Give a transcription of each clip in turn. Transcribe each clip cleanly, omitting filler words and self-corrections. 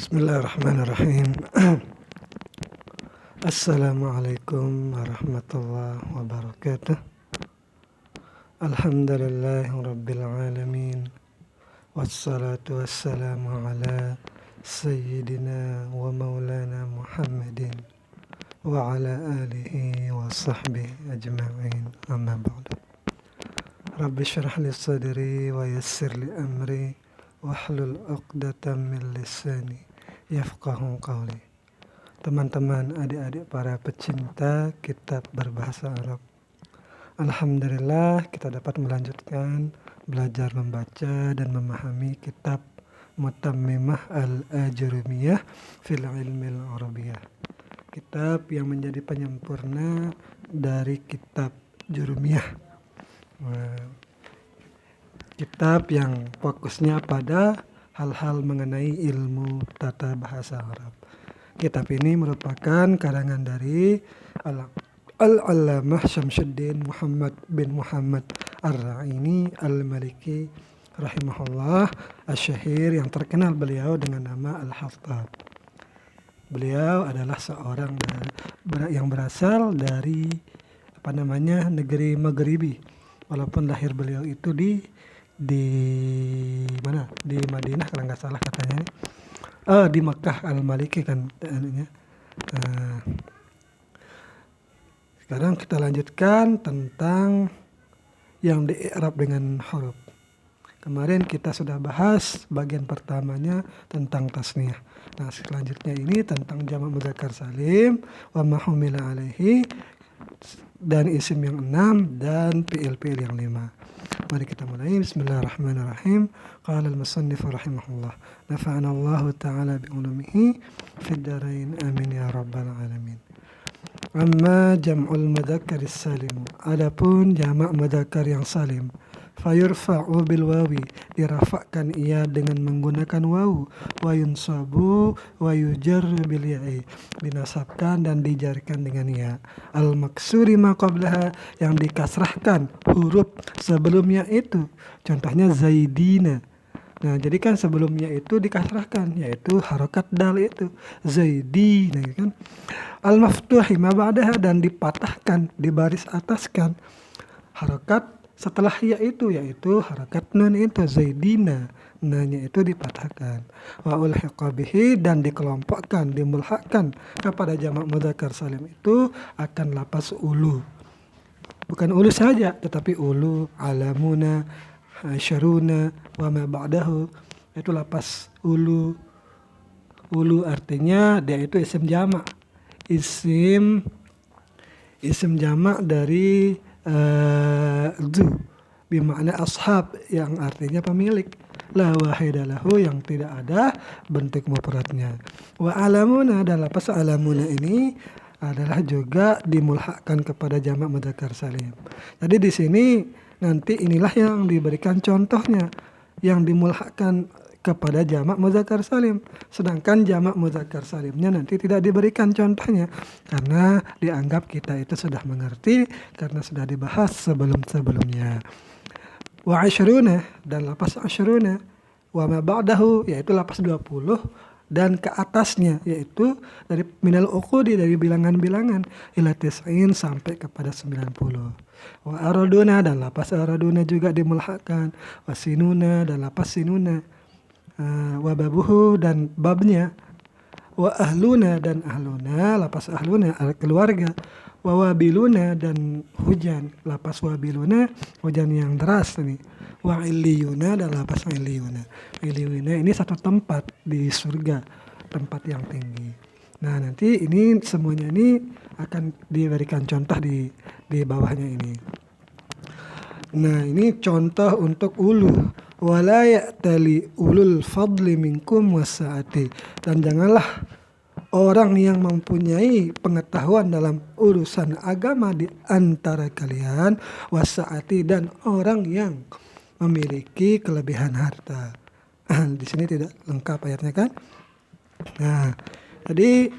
Bismillahirrahmanirrahim. Assalamualaikum warahmatullahi wabarakatuh. Alhamdulillahirabbil alamin. Wassalatu wassalamu ala sayyidina wa maulana Muhammadin wa ala alihi wa sahbihi ajma'in. Amma ba'du. Rabbi shrah li sadri wa yassir li amri wahlul 'uqdatam min lisani yafqahu qawli. Teman-teman, adik-adik para pecinta kitab berbahasa Arab, alhamdulillah kita dapat melanjutkan belajar membaca dan memahami kitab Mutammimah al-Ajurumiyah fil Ilmil Arabiyah, kitab yang menjadi penyempurna dari kitab Jurumiyah, kitab yang fokusnya pada hal-hal mengenai ilmu tata bahasa Arab. Kitab ini merupakan karangan dari Al-Allamah Syamsuddin Muhammad bin Muhammad Ar-Ra'ini Al-Maliki rahimahullah asy-syahir, yang terkenal beliau dengan nama Al-Haftab. Beliau adalah seorang yang berasal dari negeri Maghribi, walaupun lahir beliau itu di mana? Di Madinah kalau nggak salah katanya. Di Makkah Al-Maliki kan. Sekarang kita lanjutkan tentang yang di-i'rab dengan huruf. Kemarin kita sudah bahas bagian pertamanya tentang tasniyah. Nah, selanjutnya ini tentang jamak mudzakkar salim wa ma humila alaihi, dan isim yang 6 dan fi'il yang 5. Mari kita mulai. Bismillahirrahmanirrahim. Qala al-musannif rahimahullah, nafa'ana Allah ta'ala bi ulumihi fid dharain, amin ya rabbal alamin. Amma jam'ul mudzakkar salim, adapun jamak mudzakkar yang salim, fayurfa'u bil wawi, dirafakkan ia dengan menggunakan wawu, wa yunsabu wa yujarru bil ya'i, dinasabkan dan dijarkan dengan ya, al maksuri ma qablaha, yang dikasrahkan huruf sebelumnya itu, contohnya zaidina. Nah, jadi kan sebelumnya itu dikasrahkan, yaitu harokat dal itu zaidina kan. Al maftuhi ma ba'daha, dan dipatahkan, dibaris ataskan harokat setelah ya itu, yaitu harakat nun itu zaidina, nanya itu dipatahkan. Wa ulhiqa bihi, dan dikelompokkan, dimulhakkan kepada jamak mudzakkar salim itu akan lapas ulu. Bukan ulu saja, tetapi ulu, alamuna, asyaruna, wa ma ba'dahu, itu lapas ulu. Ulu artinya dia itu isim jamak. Isim jamak dari zu, bimakna ashab, yang artinya pemilik. La wahida lahu, yang tidak ada bentuk mufradnya. Wa alamuna, dan lapas alamuna ini adalah juga dimulhakkan kepada jamak mudzakkar salim. Jadi di sini nanti inilah yang diberikan contohnya, yang dimulhakkan kepada jamak mudzakkar salim, sedangkan jamak mudzakkar salimnya nanti tidak diberikan contohnya karena dianggap kita itu sudah mengerti karena sudah dibahas sebelumnya. Wa asyruna, dan lapas asyruna, wa ma ba'dahu, yaitu lapas 20 dan ke atasnya, yaitu dari minal uqudi, dari bilangan-bilangan, ila tis'in, sampai kepada 90. Wa araduna, dan lapas araduna juga dimulhakkan. Wa sinuna, dan lapas sinuna. Wa babuhu, dan babnya. Wa ahluna, dan ahluna, lapas ahluna, keluarga. Wa wabiluna, dan hujan, lapas wabiluna, hujan yang deras ini. Wa illiyuna, dan lapas illiyuna. Illiyuna ini satu tempat di surga, tempat yang tinggi. Nah, nanti ini semuanya ini akan diberikan contoh di bawahnya ini. Nah, ini contoh untuk ulu. Wala ya'tali ulul fadli minkum wasa'ati, dan janganlah orang yang mempunyai pengetahuan dalam urusan agama di antara kalian, wasa'ati, dan orang yang memiliki kelebihan harta. Di sini tidak lengkap ayatnya kan? Nah, jadi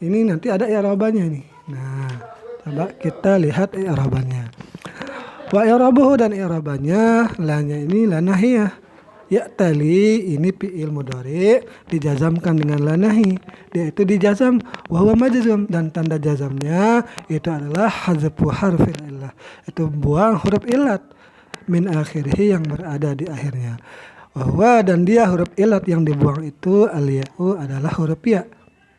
ini nanti ada i'rabannya nih. Nah, coba kita lihat i'rabannya. Wa i'rabuhu, dan i'rabannya, lanya ini la nahiyah, Ya tali ini fi'il mudhari dijazamkan dengan la nahi. Dia itu dijazam wa huwa majzum dan tanda jazamnya itu adalah hazfu harfil illah. Itu buang huruf ilat min akhirih yang berada di akhirnya. Wa dan dia huruf ilat yang dibuang itu al-ya'u adalah huruf ya.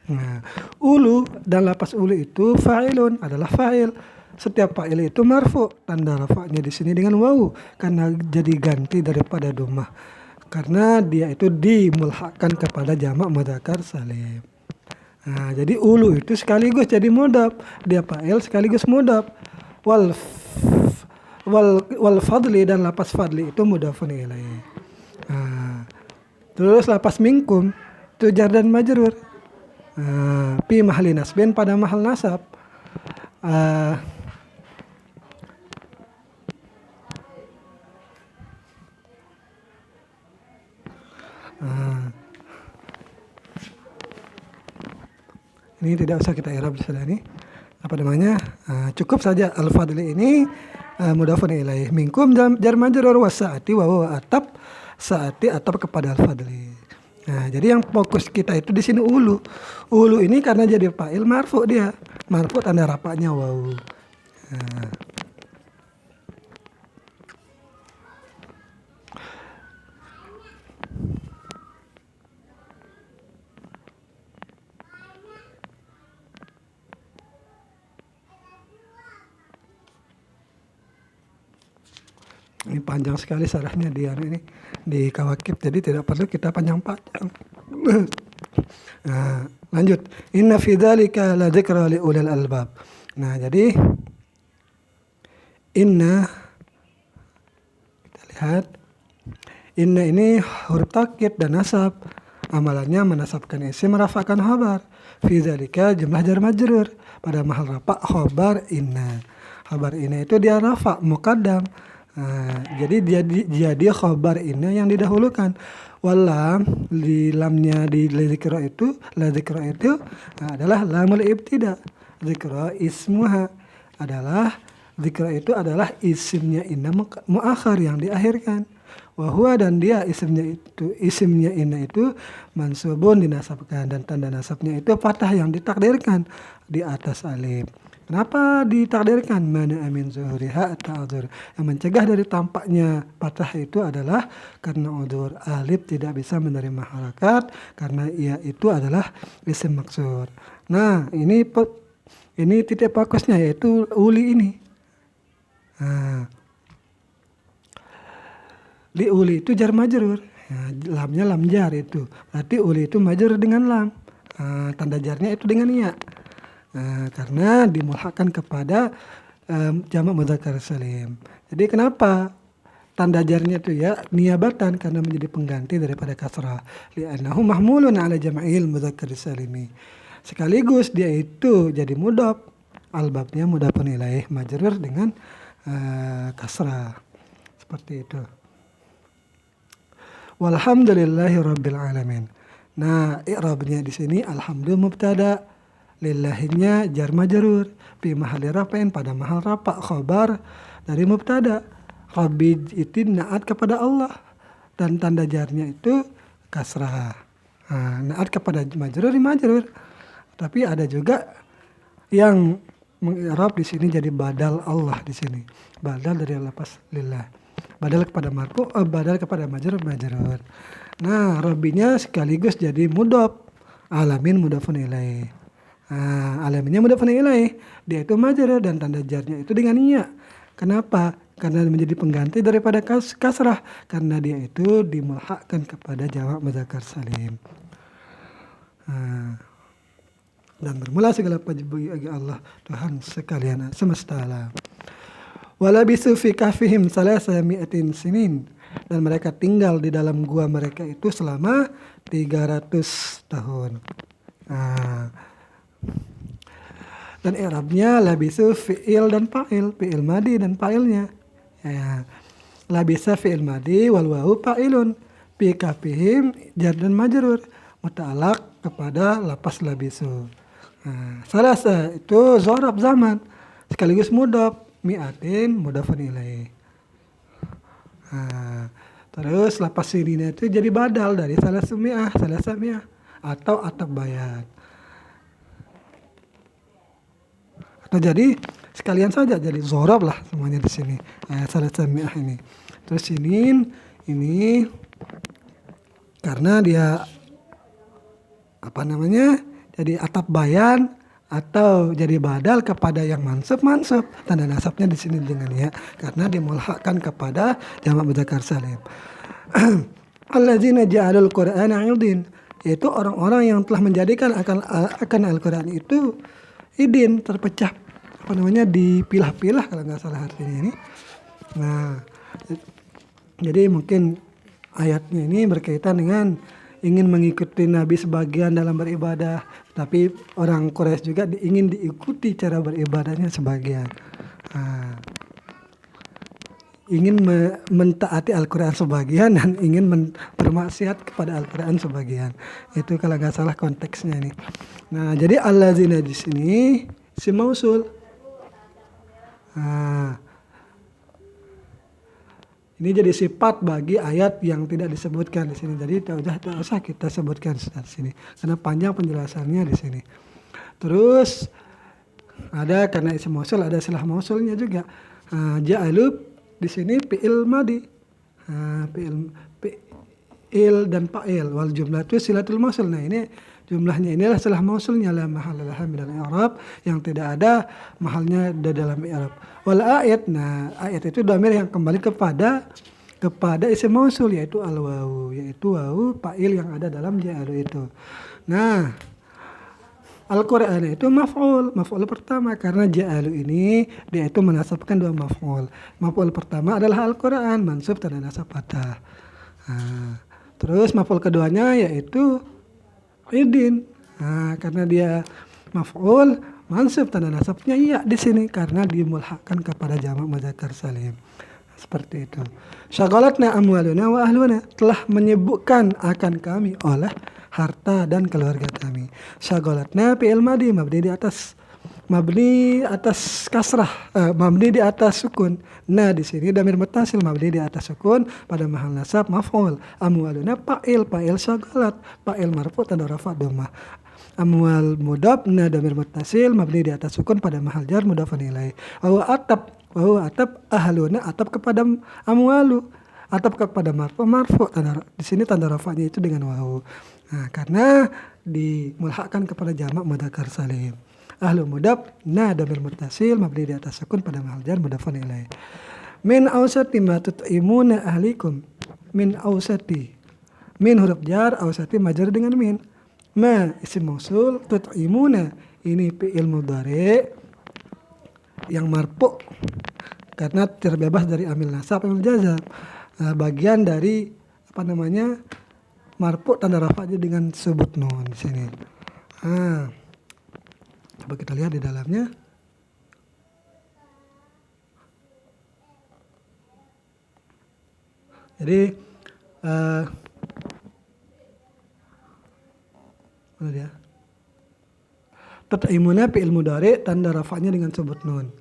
Nah, ulu dan lapas ulu itu fa'ilun adalah fa'il. Setiap fa'il itu marfu, tanda rafa'nya di sini dengan wawu karena jadi ganti daripada dhammah. Karena dia itu dimulhakkan kepada jamak mudzakkar salim. Nah, jadi ulu itu sekaligus jadi mudhaf, dia fa'il sekaligus mudhaf. Wal fadli dan lapas fadli itu mudhafun ilaih. Nah, terus lapas minkum itu jar dan majrur. Fi mahali nasbin pada mahal nasab. Ini tidak usah kita i'rab sudah ini. Apa namanya? Cukup saja al-fadli ini mudhafun ilaih. Minkum jar majrur wa saati wa huwa atap. Saati atap kepada al-fadli. Nah, jadi yang fokus kita itu di sini ulu. Ulu ini karena jadi fa'il marfu dia. Marfu tanda rafa'nya wawu. Nah. Ini panjang sekali sarahnya dia ini di Kawakib, jadi tidak perlu kita panjang-panjang. Nah, lanjut. Inna fi dzalika la dzikra li ulil albab. Nah, jadi inna kita lihat inna ini huruf takkid dan nasab. Amalannya menasabkan isim merafa'kan khabar. Fi dzalika jumlah jar majrur pada mahal rafa' khabar inna. Khabar inna itu dia rafa' muqaddam. Nah, jadi khabar ini yang didahulukan. Walam di lamnya di la dzikra itu adalah lamul ibtida. Dzikra ismuha adalah dzikra itu adalah isimnya inna muakhar yang diakhirkan. Wa huwa dan dia isimnya inna itu mansubun dinasabkan dan tanda nasabnya itu fathah yang ditakdirkan di atas alif. Kenapa ditakdirkan? Mana amin zuhuriha ta'adzur. Yang mencegah dari tampaknya fathah itu adalah karena udzur. Alif tidak bisa menerima harakat karena ia itu adalah isim maksur. Nah, ini titik fokusnya yaitu uli ini. Nah, li uli itu jar majrur. Nah, lamnya lam jar itu. Berarti uli itu majrur dengan lam. Tanda jarnya itu dengan ya. Karena dimulhakkan kepada jamak mudzakkar salim. Jadi kenapa tanda jarnya itu ya niabatan karena menjadi pengganti daripada kasrah. Li'annahu mahmulun ala jam'il mudzakkar salimi. Sekaligus dia itu jadi mudhaf. Albabnya mudhafun ilaih majrur dengan kasrah. Seperti itu. Walhamdulillahi rabbil alamin. Nah, i'rabnya di sini alhamdulillah mubtada. Lillahinya jar majrur fi mahali rafa'in pada mahal rafa' khabar dari mubtada. Rabbi itu naat kepada Allah dan tanda jarnya itu kasrah. Naat kepada majrur. Tapi ada juga yang mengi'rab di sini jadi badal Allah di sini. Badal dari lafaz lillah. Badal kepada marfu, badal kepada majrur. Nah, rabbinya sekaligus jadi mudhaf. Alamin mudhafun ilaih. Alaminnya mudhafun ilaih. Dia itu majrur dan tanda jarnya itu dengan ya. Kenapa? Karena menjadi pengganti daripada kasrah. Karena dia itu dimulhakkan kepada jamak mudzakkar salim. Dan bermula segala puji bagi Allah Tuhan sekalian semesta alam. Walabisu fi kahfihim salasa mi'atin sinin. Dan mereka tinggal di dalam gua mereka itu selama 300 tahun. Dan i'rabnya labisu fi'il dan fa'il, fi'il madi dan fa'ilnya. Ya. Labisa fi'il madi wal wawu fa'ilun. Fi kafihim jar dan majrur muta'allaq kepada lapas labisu. Salasa itu dzaraf zaman sekaligus mudhaf, mi'atin mudhafun ilaih. Terus lapas sinina itu jadi badal dari salasamiah atau atap bayan. Atau jadi sekalian saja jadi zorob lah semuanya di sini. Salasamiah ini. Terus ini karena dia jadi atap bayan atau jadi badal kepada yang mansub. Tanda nasabnya di sini dengan ya, karena dimulhakkan kepada jamak mudzakkar salim. Allazina ja'alul Qur'ana 'idin, yaitu orang-orang yang telah menjadikan akan Al-Qur'an itu idin, terpecah dipilah-pilah kalau nggak salah artinya ini. Nah, jadi mungkin ayatnya ini berkaitan dengan ingin mengikuti Nabi sebagian dalam beribadah, tapi orang Quraisy juga ingin diikuti cara beribadahnya sebagian. Ingin mentaati Al-Quran sebagian dan ingin bermaksiat kepada Al-Quran sebagian. Itu kalau nggak salah konteksnya nih. Nah, jadi allazina di sini si mausul. Ini jadi sifat bagi ayat yang tidak disebutkan di sini. Jadi tidak usah kita sebutkan di sini karena panjang penjelasannya di sini. Terus ada karena isim mausul ada silah mausulnya juga. Ja'alu di sini fi'il madi. Fi'il dan fa'il wal jumlah itu silatul mausul. Nah, ini jumlahnya inilah silah mausulnya la mahalla minal i'rab, yang tidak ada mahalnya dalam i'rab. Wal ayat, nah ayat itu dhamir yang kembali kepada isim mausul yaitu al-wawu, yaitu wawu fa'il yang ada dalam ja'alu itu. Nah, Al-Qur'an itu maf'ul pertama karena ja'alu ini dia itu menasabkan dua maf'ul. Maf'ul pertama adalah Al-Qur'an, mansub tanda nasab fathah. Terus maf'ul keduanya yaitu idin. Karena dia maf'ul, mansub tanda nasabnya iya di sini karena dimulhakkan kepada jamak mudzakkar salim. Seperti itu. Syaghalatna amwaluna wa ahluna, telah menyibukkan akan kami oleh harta dan keluarga kami. Syaghalatna fi'il madi mabni di atas kasrah, mabni di atas sukun. Nah, di sini dhamir muttasil mabni di atas sukun pada mahal nasab maf'ul. Amwaluna fa'il syaghalat, fa'il marfu tanda rafa dhammah. Amwal mudhaf, nah dhamir muttasil mabni di atas sukun pada mahal jar mudhafun ilaih. Wa atap ahluna, atap kepada amwalu, atap kepada marfu di sini tanda rafanya itu dengan wawu. Nah, karena dimulhakkan kepada jamak mudzakkar salim. Ahlu mudhaf, nah dhamir muttasil mabni di atas sukun pada mahal jar mudhafun ilaih. Min awsati ma tut'imuna ahlikum. Min awsati, min huruf jar, awsati majar dengan min. Ma isim mausul, tut'imuna ini fi'il mudhari yang marfu karena terbebas dari amil nasab amil jazam. Bagian dari marfu tanda rafa'nya dengan subut nun di sini. Coba kita lihat di dalamnya. Jadi mana dia? Tut'imuna fi'il mudhari tanda rafa'nya dengan subut nun.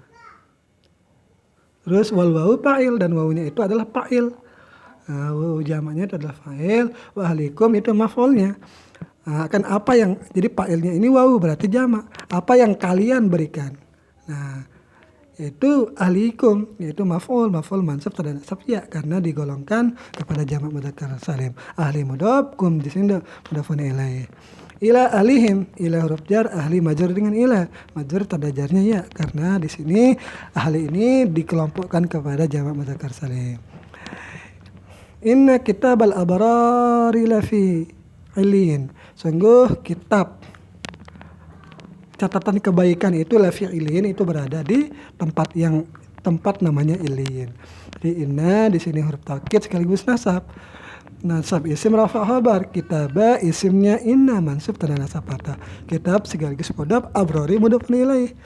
Terus wal wawu fa'il, dan wawunya itu adalah fa'il. Wawu jamaknya itu adalah fa'il, wa ahlikum itu maf'ulnya. Akan apa yang jadi fa'ilnya ini wawu berarti jamak. Apa yang kalian berikan. Nah, itu ahlikum yaitu maf'ul mansub tanda nasab ya karena digolongkan kepada jamak mudzakkar salim. Ahli mudhaf, kum di sini mudhafun ilaih. Ila ahlihim, ila huruf jar, ahli majrur dengan ila, majrur tanda jarnya ya karena di sini ahli ini dikelompokkan kepada jamak mudzakkar salim. Inna kitabal abrari lafi ilin, sungguh kitab catatan kebaikan itu lafi ilin, itu berada di tempat namanya ilin. Di inna di sini huruf taukid sekaligus nasab. Nasab isim rafa khabar, kitaba isimnya inna mansub tanda nasab fathah. Kitab sekaligus mudhaf, abrari mudhaf ilaih.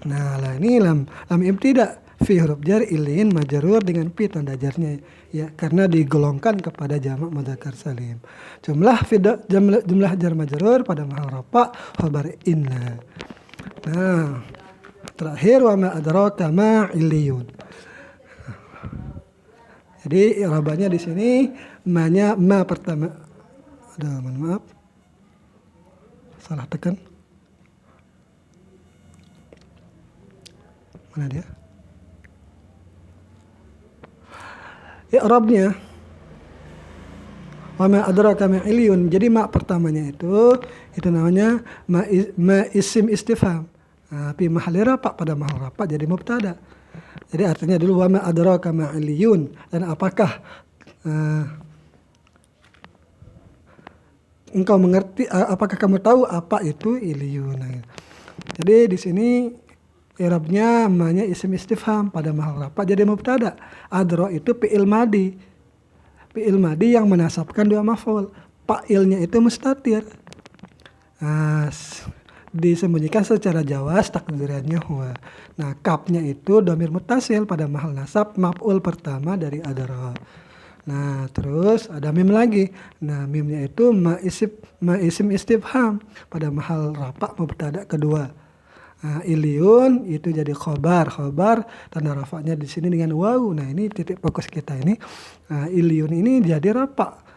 Nah, lah ini lam ibtida fi huruf jar ilin majrur dengan fi tanda jarnya ya karena digolongkan kepada jamak mudzakkar salim. Jumlah jar majrur pada mahal rafa khabar inna. Nah, terakhir wa ma adraka ma illiyun. Jadi i'rabannya di sini ma-nya ma pertama. Aduh, mohon maaf. Salah tekan. Mana dia? I'rabnya wa ma adraka ma iliyun. Jadi ma pertamanya itu namanya ma isim istifham. Fi mahalli rafa, pada mahal rafa jadi mubtada. Jadi artinya dulu wa ma adraka ma iliyun, dan apakah engkau mengerti, apakah kamu tahu apa itu iliyun. Jadi di sini i'rabnya ma-nya isim istifham pada mahal rafa jadi mubtada. Adra itu fi'il madi. Fi'il madi yang menasabkan dua maf'ul. Fa'ilnya itu mustatir. Disembunyikan secara jawas takdirannya huwa. Nah, kapnya itu dhamir muttasil pada mahal nasab maf'ul pertama dari adra. Nah, terus ada mim lagi. Nah, mimnya itu ma isim istifham pada mahal rafa mubtada kedua. Iliyun itu jadi khobar tanda rafanya di sini dengan waw. Nah, ini titik fokus kita ini. Iliyun ini jadi rafa.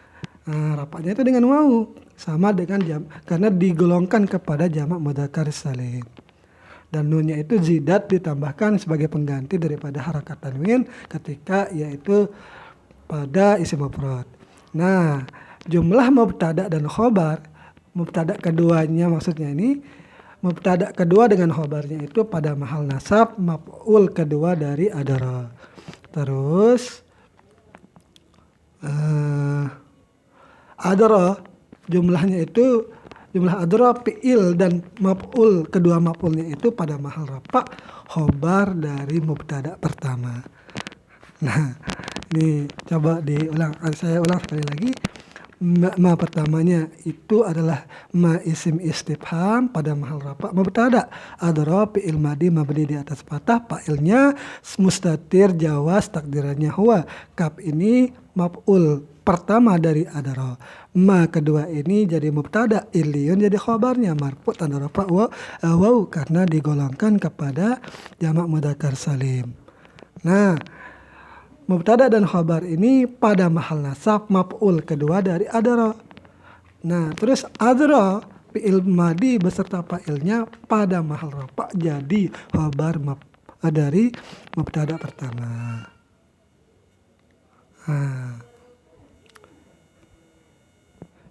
Rafanya itu dengan waw, sama dengan karena digolongkan kepada jamak mudzakkar salim. Dan nunnya itu zidat ditambahkan sebagai pengganti daripada harakat tanwin ketika yaitu pada isim mufrad. Nah, jumlah mubtada dan khobar, mubtada keduanya maksudnya ini, mubtada kedua dengan khobarnya itu pada mahal nasab maf'ul kedua dari adara. Terus adara jumlahnya itu jumlah adra fi'il dan maf'ul kedua maf'ulnya itu pada mahal rafa khobar dari mubtada pertama. Nah, ini coba diulang, saya ulang sekali lagi. Ma pertamanya itu adalah ma isim istifham pada mahal rafa mubtada. Adra fi'il madi mabni di atas fathah, fa'ilnya mustatir jawas takdirannya huwa. Kaf ini maf'ul pertama dari adra. Ma kedua ini jadi mubtada, iliyun jadi khabarnya marfu tanda rafa waw karena digolongkan kepada jamak mudzakkar salim. Nah, mubtada dan khabar ini pada mahal nasab maf'ul kedua dari adra. Nah, terus adra fi'il madi beserta fa'ilnya pada mahal rafa jadi khabar dari mubtada pertama.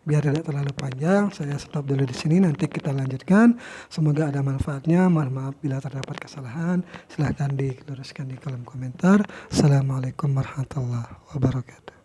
Biar tidak terlalu panjang, saya stop dulu di sini. Nanti kita lanjutkan. Semoga ada manfaatnya. Mohon maaf bila terdapat kesalahan. Silahkan diluruskan di kolom komentar. Assalamualaikum warahmatullahi wabarakatuh.